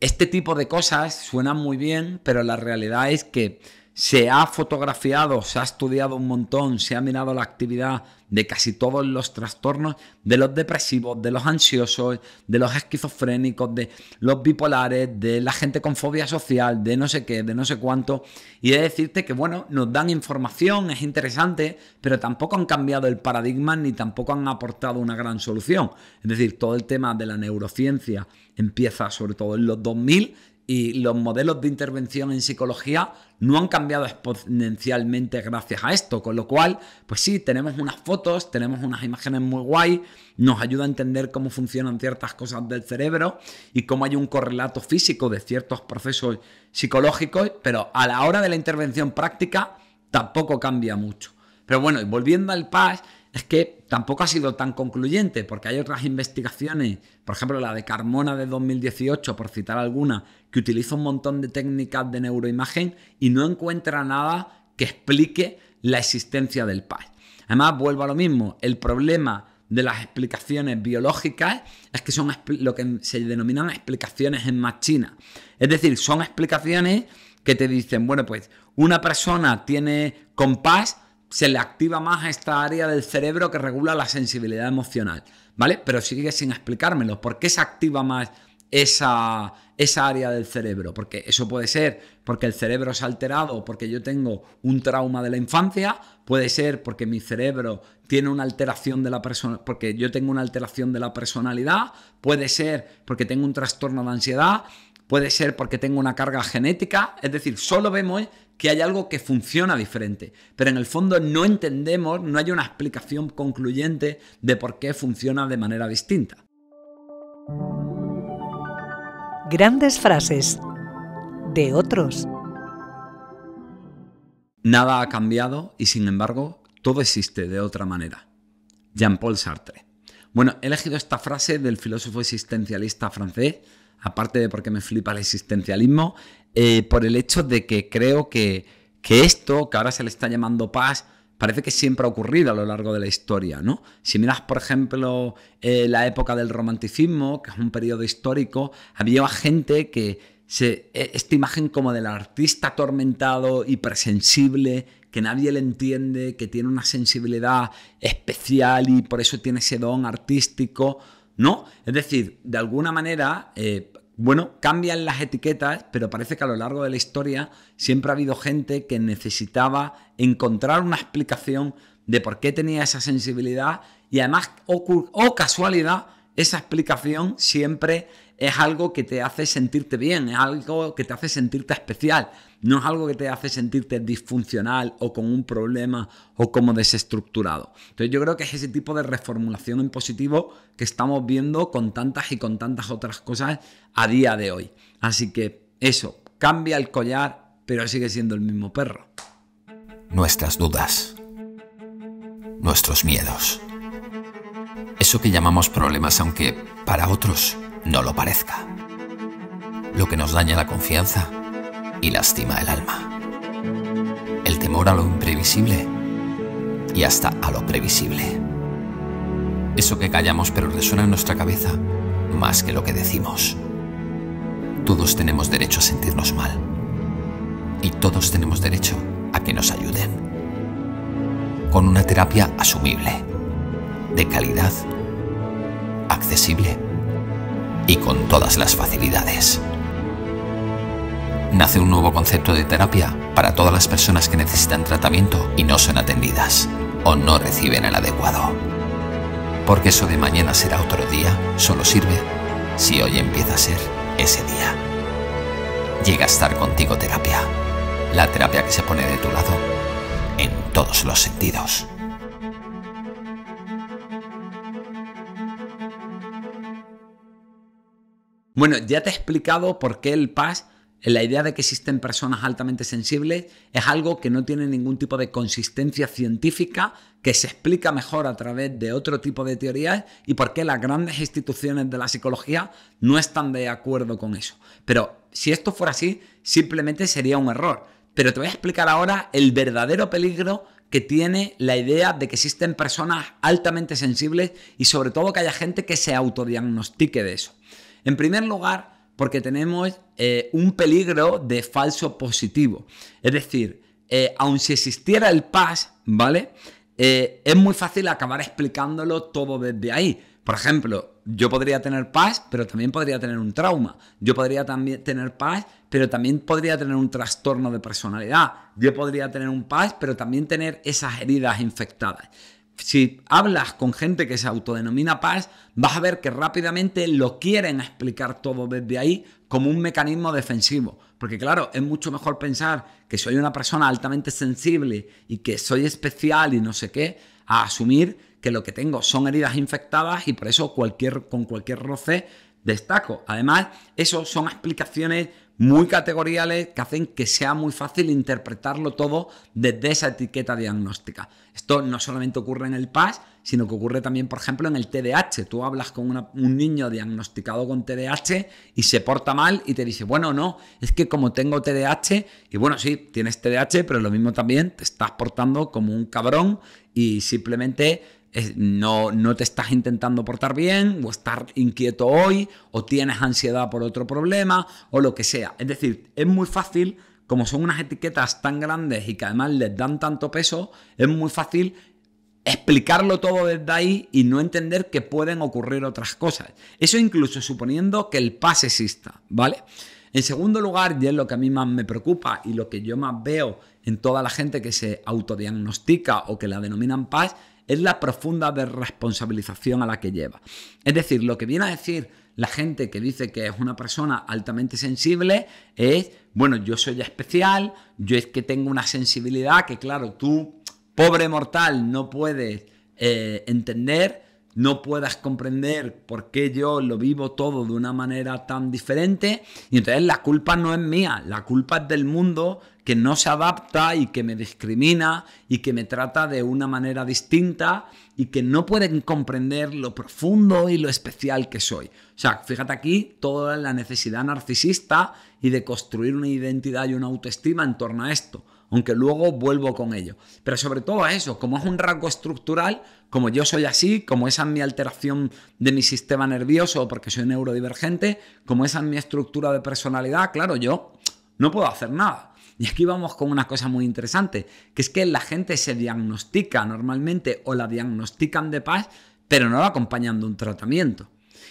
A: este tipo de cosas suenan muy bien, pero la realidad es que se ha fotografiado, se ha estudiado un montón, se ha mirado la actividad de casi todos los trastornos, de los depresivos, de los ansiosos, de los esquizofrénicos, de los bipolares, de la gente con fobia social, de no sé qué, de no sé cuánto. Y he de decirte que, bueno, nos dan información, es interesante, pero tampoco han cambiado el paradigma ni tampoco han aportado una gran solución. Es decir, todo el tema de la neurociencia empieza sobre todo en los 2000 Y los modelos de intervención en psicología no han cambiado exponencialmente gracias a esto, con lo cual, pues sí, tenemos unas fotos, tenemos unas imágenes muy guay, nos ayuda a entender cómo funcionan ciertas cosas del cerebro y cómo hay un correlato físico de ciertos procesos psicológicos, pero a la hora de la intervención práctica tampoco cambia mucho. Pero bueno, y volviendo al PAS, es que tampoco ha sido tan concluyente, porque hay otras investigaciones, por ejemplo la de Carmona de 2018, por citar alguna, que utiliza un montón de técnicas de neuroimagen y no encuentra nada que explique la existencia del PAS. Además, vuelvo a lo mismo, el problema de las explicaciones biológicas es que son lo que se denominan explicaciones en machina. Es decir, son explicaciones que te dicen, bueno, pues una persona tiene con PAS, se le activa más esta área del cerebro que regula la sensibilidad emocional, ¿vale? Pero sigue sin explicármelo. ¿Por qué se activa más esa área del cerebro? Porque eso puede ser porque el cerebro se ha alterado, porque yo tengo un trauma de la infancia, puede ser porque mi cerebro tiene una alteración de la persona, porque yo tengo una alteración de la personalidad, puede ser porque tengo un trastorno de ansiedad, puede ser porque tengo una carga genética. Es decir, solo vemos que hay algo que funciona diferente, pero en el fondo no entendemos, no hay una explicación concluyente de por qué funciona de manera distinta.
H: Grandes frases de otros.
A: Nada ha cambiado y sin embargo todo existe de otra manera. Jean-Paul Sartre. Bueno, he elegido esta frase del filósofo existencialista francés, aparte de porque me flipa el existencialismo, por el hecho de que creo que esto, que ahora se le está llamando PAS, parece que siempre ha ocurrido a lo largo de la historia, ¿no? Si miras, por ejemplo, la época del romanticismo, que es un periodo histórico, había gente que esta imagen como del artista atormentado, hipersensible, que nadie le entiende, que tiene una sensibilidad especial y por eso tiene ese don artístico, ¿no? Es decir, de alguna manera, cambian las etiquetas, pero parece que a lo largo de la historia siempre ha habido gente que necesitaba encontrar una explicación de por qué tenía esa sensibilidad y además, casualidad, esa explicación siempre es algo que te hace sentirte bien, es algo que te hace sentirte especial, no es algo que te hace sentirte disfuncional o con un problema o como desestructurado. Entonces yo creo que es ese tipo de reformulación en positivo que estamos viendo con tantas y con tantas otras cosas a día de hoy. Así que eso, cambia el collar, pero sigue siendo el mismo perro.
C: Nuestras dudas, nuestros miedos, eso que llamamos problemas aunque para otros no lo parezca, lo que nos daña la confianza y lastima el alma, el temor a lo imprevisible y hasta a lo previsible, eso que callamos pero resuena en nuestra cabeza más que lo que decimos. Todos tenemos derecho a sentirnos mal y todos tenemos derecho a que nos ayuden, con una terapia asumible, de calidad, accesible y con todas las facilidades. Nace un nuevo concepto de terapia para todas las personas que necesitan tratamiento y no son atendidas o no reciben el adecuado. Porque eso de mañana será otro día solo sirve si hoy empieza a ser ese día. Llega a estar contigo terapia, la terapia que se pone de tu lado en todos los sentidos.
A: Bueno, ya te he explicado por qué el PAS, la idea de que existen personas altamente sensibles, es algo que no tiene ningún tipo de consistencia científica, que se explica mejor a través de otro tipo de teorías y por qué las grandes instituciones de la psicología no están de acuerdo con eso. Pero si esto fuera así, simplemente sería un error. Pero te voy a explicar ahora el verdadero peligro que tiene la idea de que existen personas altamente sensibles y sobre todo que haya gente que se autodiagnostique de eso. En primer lugar, porque tenemos un peligro de falso positivo. Es decir, aun si existiera el PAS, ¿vale? Es muy fácil acabar explicándolo todo desde ahí. Por ejemplo, yo podría tener PAS, pero también podría tener un trauma. Yo podría también tener PAS, pero también podría tener un trastorno de personalidad. Yo podría tener un PAS, pero también tener esas heridas infectadas. Si hablas con gente que se autodenomina PAS, vas a ver que rápidamente lo quieren explicar todo desde ahí como un mecanismo defensivo. Porque claro, es mucho mejor pensar que soy una persona altamente sensible y que soy especial y no sé qué, a asumir que lo que tengo son heridas infectadas y por eso con cualquier roce destaco. Además, eso son explicaciones muy categoriales que hacen que sea muy fácil interpretarlo todo desde esa etiqueta diagnóstica. Esto no solamente ocurre en el PAS, sino que ocurre también, por ejemplo, en el TDAH. Tú hablas con un niño diagnosticado con TDAH y se porta mal y te dice, bueno, no, es que como tengo TDAH, y bueno, sí, tienes TDAH, pero lo mismo también te estás portando como un cabrón y simplemente no te estás intentando portar bien, o estás inquieto hoy, o tienes ansiedad por otro problema, o lo que sea. Es decir, es muy fácil, como son unas etiquetas tan grandes y que además les dan tanto peso, es muy fácil explicarlo todo desde ahí y no entender que pueden ocurrir otras cosas. Eso incluso suponiendo que el PAS exista, ¿vale? En segundo lugar, y es lo que a mí más me preocupa y lo que yo más veo en toda la gente que se autodiagnostica o que la denominan PAS, es la profunda desresponsabilización a la que lleva. Es decir, lo que viene a decir la gente que dice que es una persona altamente sensible es, bueno, yo soy especial, yo es que tengo una sensibilidad que, claro, tú, pobre mortal, no puedes entender, no puedas comprender por qué yo lo vivo todo de una manera tan diferente, y entonces la culpa no es mía, la culpa es del mundo que no se adapta y que me discrimina y que me trata de una manera distinta y que no pueden comprender lo profundo y lo especial que soy. O sea, fíjate aquí toda la necesidad narcisista y de construir una identidad y una autoestima en torno a esto, aunque luego vuelvo con ello. Pero sobre todo a eso, como es un rasgo estructural, como yo soy así, como esa es mi alteración de mi sistema nervioso porque soy neurodivergente, como esa es mi estructura de personalidad, claro, yo no puedo hacer nada. Y aquí vamos con una cosa muy interesante, que es que la gente se diagnostica normalmente o la diagnostican de PAS, pero no la acompañan de un tratamiento.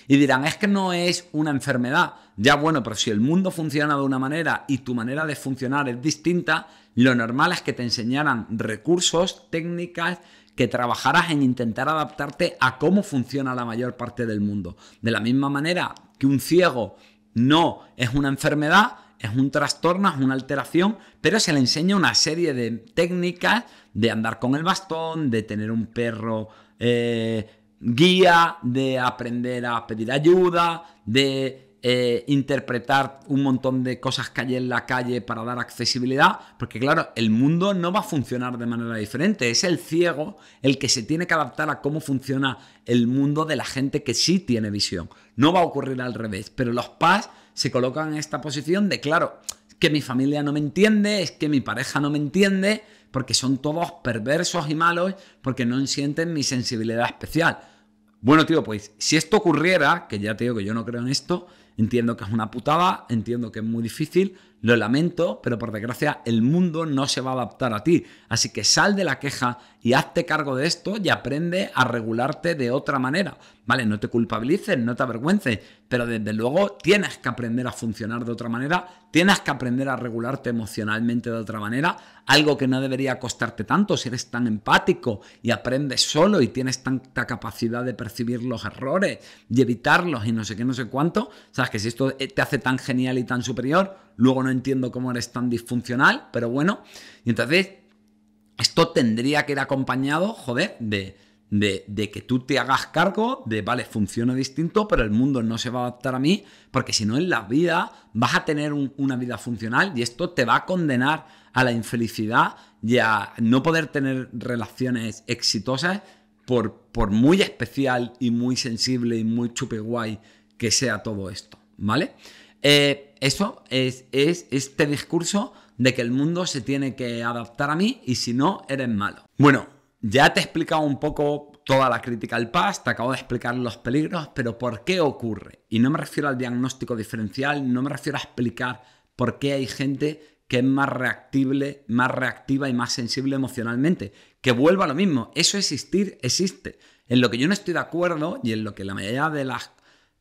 A: Y dirán, es que no es una enfermedad. Ya bueno, pero si el mundo funciona de una manera y tu manera de funcionar es distinta, lo normal es que te enseñaran recursos, técnicas, que trabajaras en intentar adaptarte a cómo funciona la mayor parte del mundo. De la misma manera que un ciego no es una enfermedad, es un trastorno, es una alteración, pero se le enseña una serie de técnicas de andar con el bastón, de tener un perro guía, de aprender a pedir ayuda, de interpretar un montón de cosas que hay en la calle para dar accesibilidad, porque claro, el mundo no va a funcionar de manera diferente, es el ciego el que se tiene que adaptar a cómo funciona el mundo de la gente que sí tiene visión. No va a ocurrir al revés, pero los PAS se colocan en esta posición de, claro, es que mi familia no me entiende, es que mi pareja no me entiende, porque son todos perversos y malos, porque no sienten mi sensibilidad especial. Bueno, tío, pues si esto ocurriera, que ya te digo que yo no creo en esto, entiendo que es una putada, entiendo que es muy difícil, lo lamento, pero por desgracia el mundo no se va a adaptar a ti. Así que sal de la queja y hazte cargo de esto y aprende a regularte de otra manera. Vale, no te culpabilices, no te avergüences, pero desde luego tienes que aprender a funcionar de otra manera, tienes que aprender a regularte emocionalmente de otra manera, algo que no debería costarte tanto si eres tan empático y aprendes solo y tienes tanta capacidad de percibir los errores y evitarlos y no sé qué, no sé cuánto. Sabes que si esto te hace tan genial y tan superior, luego no entiendo cómo eres tan disfuncional, pero bueno. Y entonces, esto tendría que ir acompañado, joder, de que tú te hagas cargo de, vale, funciona distinto, pero el mundo no se va a adaptar a mí, porque si no en la vida vas a tener una vida funcional y esto te va a condenar a la infelicidad y a no poder tener relaciones exitosas por muy especial y muy sensible y muy chupe guay que sea todo esto, ¿vale? Eso es este discurso de que el mundo se tiene que adaptar a mí y si no, eres malo. Bueno, ya te he explicado un poco toda la crítica al PAS, te acabo de explicar los peligros, pero ¿por qué ocurre? Y no me refiero al diagnóstico diferencial, no me refiero a explicar por qué hay gente que es más reactiva y más sensible emocionalmente. Que vuelva a lo mismo, eso existir existe. En lo que yo no estoy de acuerdo y en lo que la mayoría de las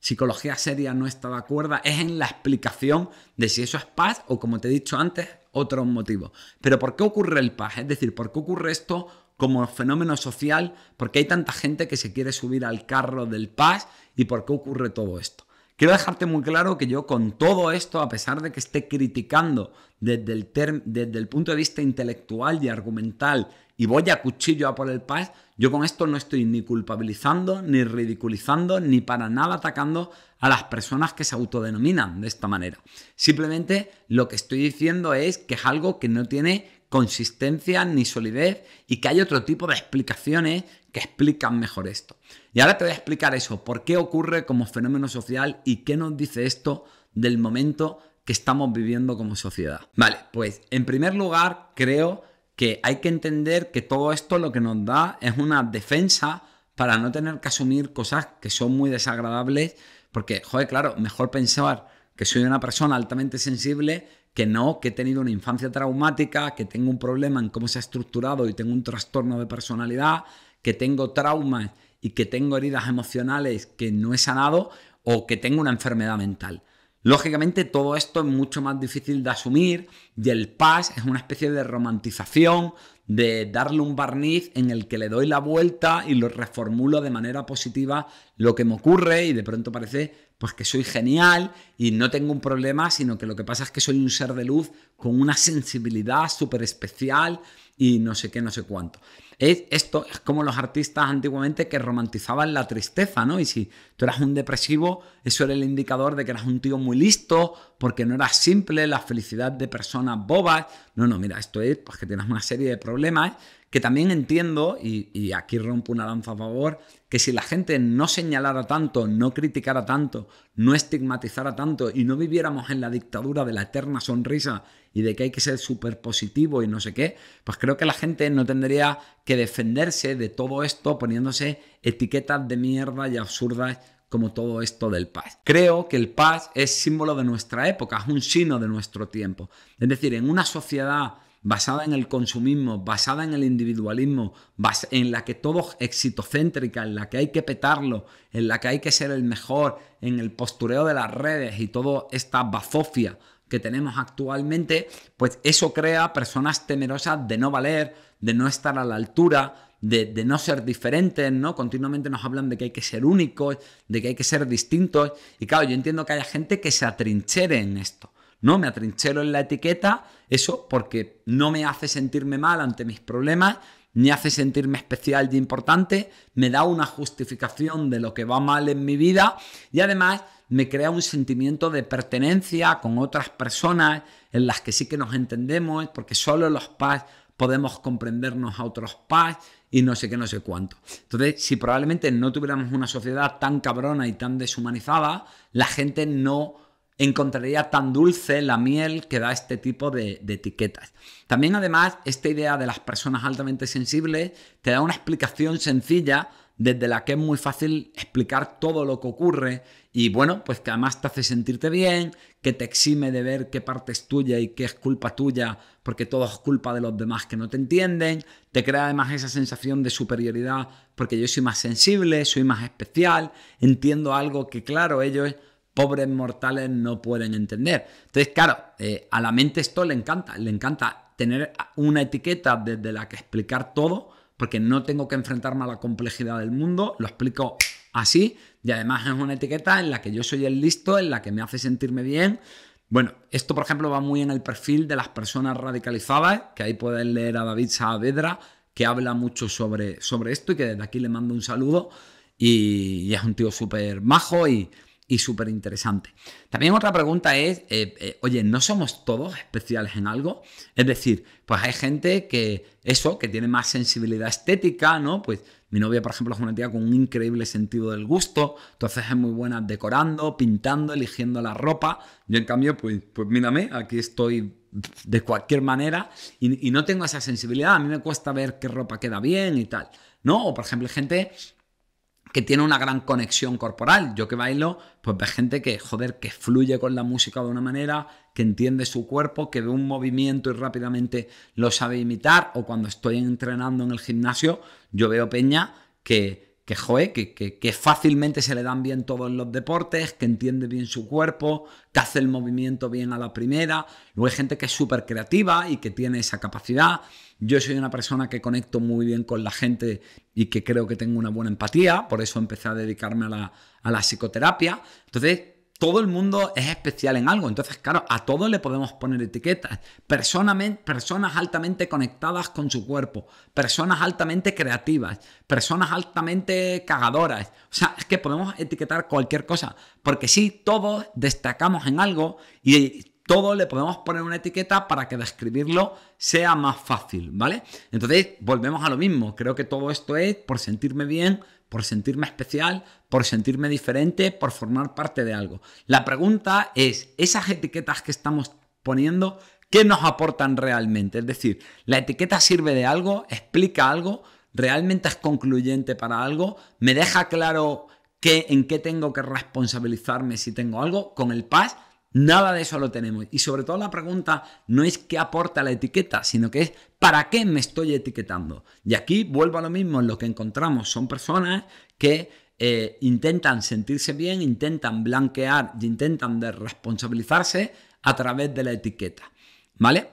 A: psicología seria no está de acuerdo es en la explicación de si eso es PAS o, como te he dicho antes, otros motivos. Pero ¿por qué ocurre el PAS? Es decir, ¿por qué ocurre esto como fenómeno social? ¿Por qué hay tanta gente que se quiere subir al carro del PAS? ¿Y por qué ocurre todo esto? Quiero dejarte muy claro que yo con todo esto, a pesar de que esté criticando desde el punto de vista intelectual y argumental y voy a cuchillo a por el PAS, yo con esto no estoy ni culpabilizando, ni ridiculizando, ni para nada atacando a las personas que se autodenominan de esta manera. Simplemente lo que estoy diciendo es que es algo que no tiene consistencia ni solidez y que hay otro tipo de explicaciones que explican mejor esto. Y ahora te voy a explicar eso, por qué ocurre como fenómeno social y qué nos dice esto del momento que estamos viviendo como sociedad. Vale, pues en primer lugar creo que hay que entender que todo esto lo que nos da es una defensa para no tener que asumir cosas que son muy desagradables, porque, joder, claro, mejor pensar que soy una persona altamente sensible que no, que he tenido una infancia traumática, que tengo un problema en cómo se ha estructurado y tengo un trastorno de personalidad, que tengo traumas y que tengo heridas emocionales que no he sanado o que tengo una enfermedad mental. Lógicamente todo esto es mucho más difícil de asumir y el PAS es una especie de romantización, de darle un barniz en el que le doy la vuelta y lo reformulo de manera positiva lo que me ocurre y de pronto parece pues que soy genial y no tengo un problema, sino que lo que pasa es que soy un ser de luz con una sensibilidad súper especial y no sé qué, no sé cuánto. Esto es como los artistas antiguamente que romantizaban la tristeza, ¿no? Y si tú eras un depresivo, eso era el indicador de que eras un tío muy listo, porque no eras simple, la felicidad de personas bobas. No, mira, esto es pues, que tienes una serie de problemas que también entiendo, y aquí rompo una lanza a favor, que si la gente no señalara tanto, no criticara tanto, no estigmatizara tanto y no viviéramos en la dictadura de la eterna sonrisa y de que hay que ser súper positivo y no sé qué, pues creo que la gente no tendría que defenderse de todo esto poniéndose etiquetas de mierda y absurdas como todo esto del PAS. Creo que el PAS es símbolo de nuestra época, es un signo de nuestro tiempo. Es decir, en una sociedad basada en el consumismo, basada en el individualismo, en la que todo es exitocéntrica, en la que hay que petarlo, en la que hay que ser el mejor, en el postureo de las redes y toda esta bazofia que tenemos actualmente, pues eso crea personas temerosas de no valer, de no estar a la altura, de no ser diferentes, ¿no? Continuamente nos hablan de que hay que ser únicos, de que hay que ser distintos. Y claro, yo entiendo que haya gente que se atrinchere en esto. No me atrinchero en la etiqueta, eso porque no me hace sentirme mal ante mis problemas, me hace sentirme especial y importante, me da una justificación de lo que va mal en mi vida y además me crea un sentimiento de pertenencia con otras personas en las que sí que nos entendemos, porque solo los PAS podemos comprendernos a otros PAS y no sé qué, no sé cuánto. Entonces, si probablemente no tuviéramos una sociedad tan cabrona y tan deshumanizada, la gente no encontraría tan dulce la miel que da este tipo de etiquetas. También, además, esta idea de las personas altamente sensibles te da una explicación sencilla desde la que es muy fácil explicar todo lo que ocurre y, bueno, pues que además te hace sentirte bien, que te exime de ver qué parte es tuya y qué es culpa tuya, porque todo es culpa de los demás que no te entienden, te crea además esa sensación de superioridad porque yo soy más sensible, soy más especial, entiendo algo que, claro, ellos pobres mortales no pueden entender. Entonces, claro, a la mente esto le encanta tener una etiqueta desde la que explicar todo, porque no tengo que enfrentarme a la complejidad del mundo, lo explico así, y además es una etiqueta en la que yo soy el listo, en la que me hace sentirme bien. Bueno, esto por ejemplo va muy en el perfil de las personas radicalizadas, que ahí puedes leer a David Saavedra, que habla mucho sobre esto y que desde aquí le mando un saludo, y es un tío súper majo y súper interesante. También otra pregunta es, oye, ¿no somos todos especiales en algo? Es decir, pues hay gente que tiene más sensibilidad estética, ¿no? Pues mi novia, por ejemplo, es una tía con un increíble sentido del gusto, entonces es muy buena decorando, pintando, eligiendo la ropa. Yo, en cambio, pues mírame, aquí estoy de cualquier manera y no tengo esa sensibilidad. A mí me cuesta ver qué ropa queda bien y tal, ¿no? O, por ejemplo, hay gente que tiene una gran conexión corporal. Yo que bailo, pues ve gente que, joder, que fluye con la música de una manera, que entiende su cuerpo, que ve un movimiento y rápidamente lo sabe imitar. O cuando estoy entrenando en el gimnasio, yo veo peña que fácilmente se le dan bien todos los deportes, que entiende bien su cuerpo, que hace el movimiento bien a la primera. Luego hay gente que es súper creativa y que tiene esa capacidad. Yo soy una persona que conecto muy bien con la gente y que creo que tengo una buena empatía, por eso empecé a dedicarme a la psicoterapia. Entonces, todo el mundo es especial en algo. Entonces, claro, a todos le podemos poner etiquetas. Personas altamente conectadas con su cuerpo, personas altamente creativas, personas altamente cagadoras. O sea, es que podemos etiquetar cualquier cosa. Porque sí, todos destacamos en algo y todo le podemos poner una etiqueta para que describirlo sea más fácil, ¿vale? Entonces, volvemos a lo mismo. Creo que todo esto es por sentirme bien, por sentirme especial, por sentirme diferente, por formar parte de algo. La pregunta es, ¿esas etiquetas que estamos poniendo, qué nos aportan realmente? Es decir, ¿la etiqueta sirve de algo? ¿Explica algo? ¿Realmente es concluyente para algo? ¿Me deja claro en qué tengo que responsabilizarme si tengo algo? Con el PAS, nada de eso lo tenemos. Y sobre todo la pregunta no es qué aporta la etiqueta, sino que es ¿para qué me estoy etiquetando? Y aquí vuelvo a lo mismo, en lo que encontramos son personas que intentan sentirse bien, intentan blanquear y intentan desresponsabilizarse a través de la etiqueta, ¿vale?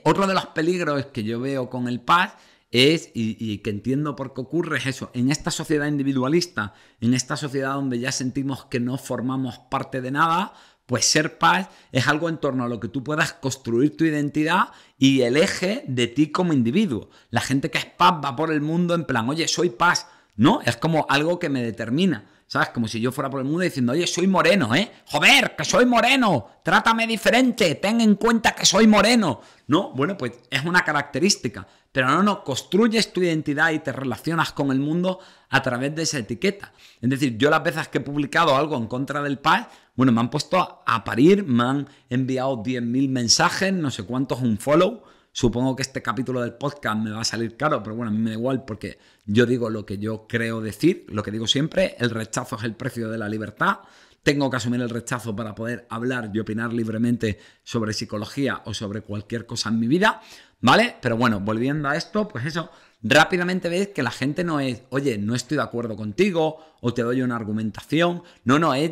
A: Otro de los peligros que yo veo con el PAS es, y que entiendo por qué ocurre, es eso. En esta sociedad individualista, en esta sociedad donde ya sentimos que no formamos parte de nada, pues ser PAS es algo en torno a lo que tú puedas construir tu identidad y el eje de ti como individuo. La gente que es PAS va por el mundo en plan, oye, soy PAS, ¿no? Es como algo que me determina, ¿sabes? Como si yo fuera por el mundo diciendo, oye, soy moreno, ¿eh? Joder, que soy moreno, trátame diferente, ten en cuenta que soy moreno, ¿no? Bueno, pues es una característica, pero no, construyes tu identidad y te relacionas con el mundo a través de esa etiqueta. Es decir, yo las veces que he publicado algo en contra del PAS, bueno, me han puesto a parir, me han enviado 10.000 mensajes, no sé cuántos, un follow. Supongo que este capítulo del podcast me va a salir caro, pero bueno, a mí me da igual porque yo digo lo que yo creo decir, lo que digo siempre, el rechazo es el precio de la libertad. Tengo que asumir el rechazo para poder hablar y opinar libremente sobre psicología o sobre cualquier cosa en mi vida, ¿vale? Pero bueno, volviendo a esto, pues eso, rápidamente ves que la gente no es, oye, no estoy de acuerdo contigo o te doy una argumentación. No, es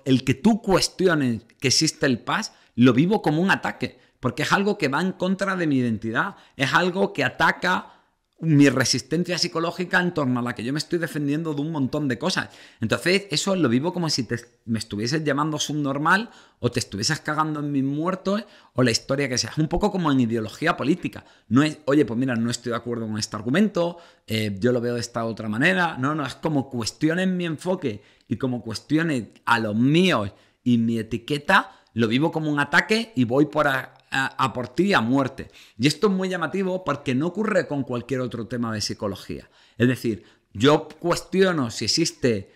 A: el que tú cuestiones que existe el PAS, lo vivo como un ataque, porque es algo que va en contra de mi identidad, es algo que ataca mi resistencia psicológica en torno a la que yo me estoy defendiendo de un montón de cosas. Entonces eso lo vivo como si me estuvieses llamando subnormal o te estuvieses cagando en mis muertos o la historia que sea. Es un poco como en ideología política. No es, oye, pues mira, no estoy de acuerdo con este argumento, yo lo veo de esta otra manera. No, es como cuestionen mi enfoque y como cuestionen a los míos y mi etiqueta, lo vivo como un ataque y voy a por ti a muerte. Y esto es muy llamativo porque no ocurre con cualquier otro tema de psicología. Es decir, yo cuestiono si existe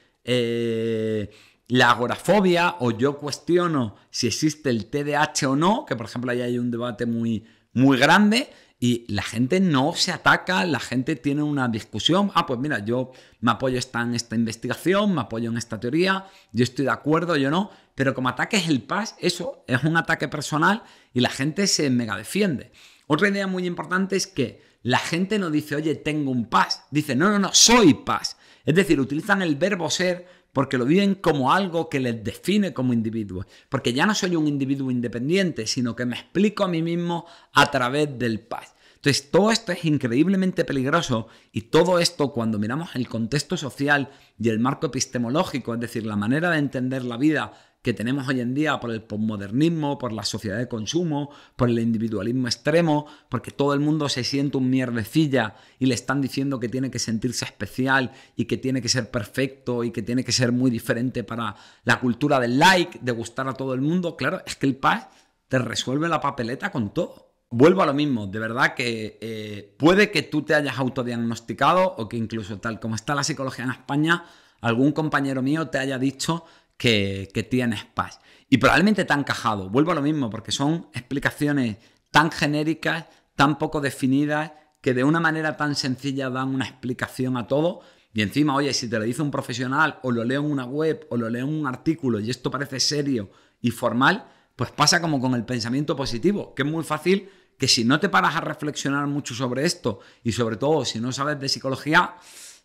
A: la agorafobia o yo cuestiono si existe el TDAH o no, que por ejemplo ahí hay un debate muy, muy grande y la gente no se ataca, la gente tiene una discusión. Pues mira, yo me apoyo en esta investigación, me apoyo en esta teoría, yo estoy de acuerdo, yo no, pero como ataque es el PAS, eso es un ataque personal y la gente se mega defiende. Otra idea muy importante es que la gente no dice, oye, tengo un PAS, dice, no, soy PAS. Es decir, utilizan el verbo ser porque lo viven como algo que les define como individuos. Porque ya no soy un individuo independiente, sino que me explico a mí mismo a través del PAS. Entonces, todo esto es increíblemente peligroso y todo esto, cuando miramos el contexto social y el marco epistemológico, es decir, la manera de entender la vida que tenemos hoy en día por el posmodernismo, por la sociedad de consumo, por el individualismo extremo, porque todo el mundo se siente un mierdecilla y le están diciendo que tiene que sentirse especial y que tiene que ser perfecto y que tiene que ser muy diferente para la cultura del like, de gustar a todo el mundo. Claro, es que el PAS te resuelve la papeleta con todo. Vuelvo a lo mismo, de verdad que puede que tú te hayas autodiagnosticado o que incluso tal como está la psicología en España, algún compañero mío te haya dicho que tienes PAS. Y probablemente te han encajado. Vuelvo a lo mismo, porque son explicaciones tan genéricas, tan poco definidas, que de una manera tan sencilla dan una explicación a todo. Y encima, oye, si te lo dice un profesional, o lo leo en una web, o lo leo en un artículo, y esto parece serio y formal, pues pasa como con el pensamiento positivo, que es muy fácil que si no te paras a reflexionar mucho sobre esto, y sobre todo si no sabes de psicología,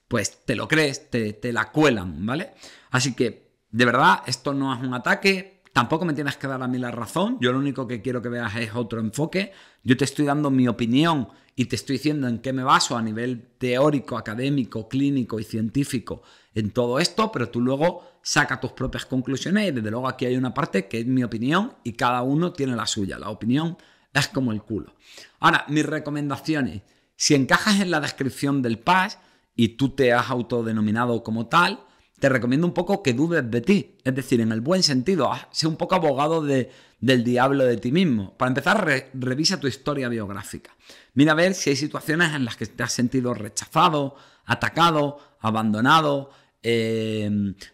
A: pues te lo crees, te la cuelan, ¿vale? Así que, de verdad, esto no es un ataque, Tampoco me tienes que dar a mí la razón. Yo lo único que quiero que veas es otro enfoque. Yo te estoy dando mi opinión y te estoy diciendo en qué me baso a nivel teórico, académico, clínico y científico en todo esto, pero tú luego saca tus propias conclusiones y desde luego aquí hay una parte que es mi opinión y cada uno tiene la suya. La opinión es como el culo. Ahora, mis recomendaciones. Si encajas en la descripción del PAS y tú te has autodenominado como tal, te recomiendo un poco que dudes de ti. Es decir, en el buen sentido, sé un poco abogado del diablo de ti mismo. Para empezar, revisa tu historia biográfica. Mira a ver si hay situaciones en las que te has sentido rechazado, atacado, abandonado,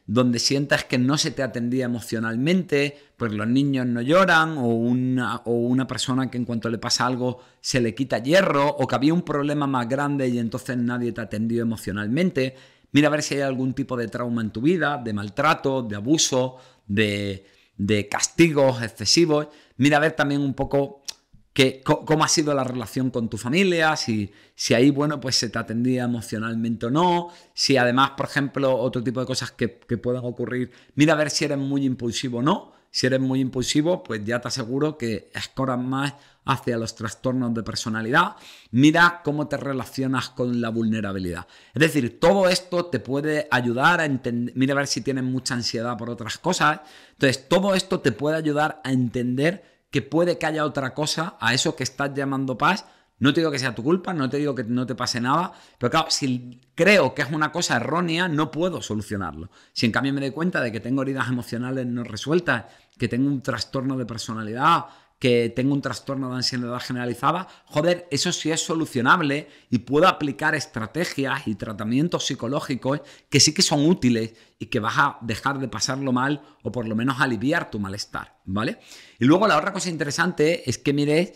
A: donde sientas que no se te atendía emocionalmente, pues los niños no lloran, o una persona que en cuanto le pasa algo se le quita hierro, o que había un problema más grande y entonces nadie te atendió emocionalmente. Mira a ver si hay algún tipo de trauma en tu vida, de maltrato, de abuso, de castigos excesivos. Mira a ver también un poco cómo ha sido la relación con tu familia, si ahí, bueno, pues se te atendía emocionalmente o no, si además, por ejemplo, otro tipo de cosas que puedan ocurrir. Mira a ver si eres muy impulsivo o no. Si eres muy impulsivo, pues ya te aseguro que escoras más hacia los trastornos de personalidad. Mira cómo te relacionas con la vulnerabilidad. Es decir, todo esto te puede ayudar a entender. Mira a ver si tienes mucha ansiedad por otras cosas. Entonces, todo esto te puede ayudar a entender que puede que haya otra cosa a eso que estás llamando paz. No te digo que sea tu culpa, no te digo que no te pase nada, pero claro, si creo que es una cosa errónea, no puedo solucionarlo. Si en cambio me doy cuenta de que tengo heridas emocionales no resueltas, que tengo un trastorno de personalidad, que tengo un trastorno de ansiedad generalizada, joder, eso sí es solucionable y puedo aplicar estrategias y tratamientos psicológicos que sí que son útiles y que vas a dejar de pasarlo mal o por lo menos aliviar tu malestar, ¿vale? Y luego la otra cosa interesante es que mires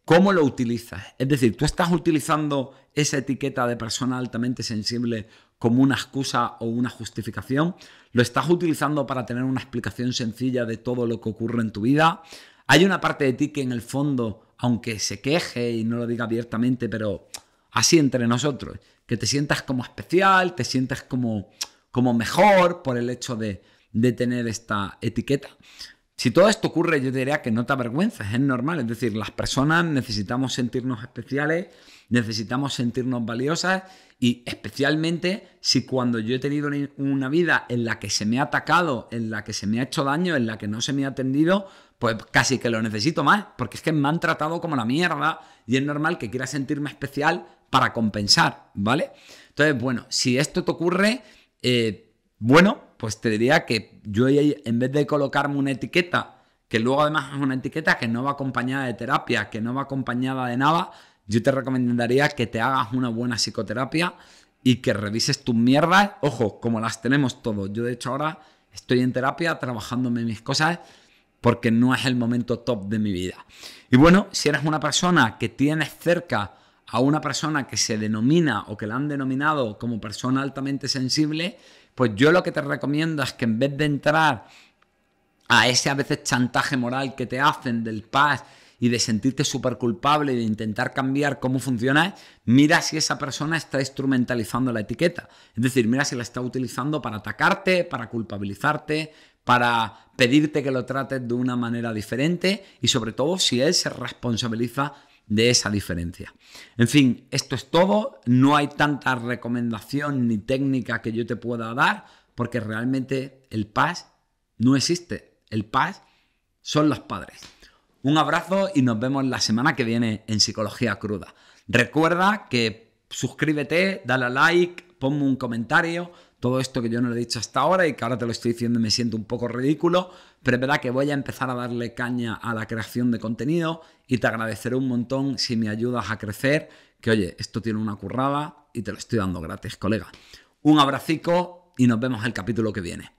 A: cómo lo utilizas. Es decir, tú estás utilizando esa etiqueta de persona altamente sensible como una excusa o una justificación. Lo estás utilizando para tener una explicación sencilla de todo lo que ocurre en tu vida. Hay una parte de ti que en el fondo, aunque se queje y no lo diga abiertamente, pero así entre nosotros, que te sientas como especial, te sientas como mejor por el hecho de tener esta etiqueta. Si todo esto ocurre, yo te diría que no te avergüences, es normal. Es decir, las personas necesitamos sentirnos especiales, necesitamos sentirnos valiosas y especialmente si cuando yo he tenido una vida en la que se me ha atacado, en la que se me ha hecho daño, en la que no se me ha atendido, pues casi que lo necesito más, porque es que me han tratado como la mierda y es normal que quiera sentirme especial para compensar, ¿vale? Entonces, bueno, si esto te ocurre, bueno, pues te diría que yo en vez de colocarme una etiqueta, que luego además es una etiqueta que no va acompañada de terapia, que no va acompañada de nada, yo te recomendaría que te hagas una buena psicoterapia y que revises tus mierdas, ojo, como las tenemos todos. Yo de hecho ahora estoy en terapia trabajándome mis cosas porque no es el momento top de mi vida. Y bueno, si eres una persona que tienes cerca a una persona que se denomina o que la han denominado como persona altamente sensible, pues yo lo que te recomiendo es que en vez de entrar a ese a veces chantaje moral que te hacen del PAS y de sentirte súper culpable y de intentar cambiar cómo funciona, mira si esa persona está instrumentalizando la etiqueta. Es decir, mira si la está utilizando para atacarte, para culpabilizarte, para pedirte que lo trates de una manera diferente y sobre todo si él se responsabiliza de esa diferencia. En fin, esto es todo. No hay tanta recomendación ni técnica que yo te pueda dar porque realmente el PAS no existe. El PAS son los padres. Un abrazo y nos vemos la semana que viene en Psicología Cruda. Recuerda que suscríbete, dale a like, ponme un comentario. Todo esto que yo no lo he dicho hasta ahora y que ahora te lo estoy diciendo y me siento un poco ridículo, pero es verdad que voy a empezar a darle caña a la creación de contenido y te agradeceré un montón si me ayudas a crecer, que oye, esto tiene una currada y te lo estoy dando gratis, colega. Un abracico y nos vemos el capítulo que viene.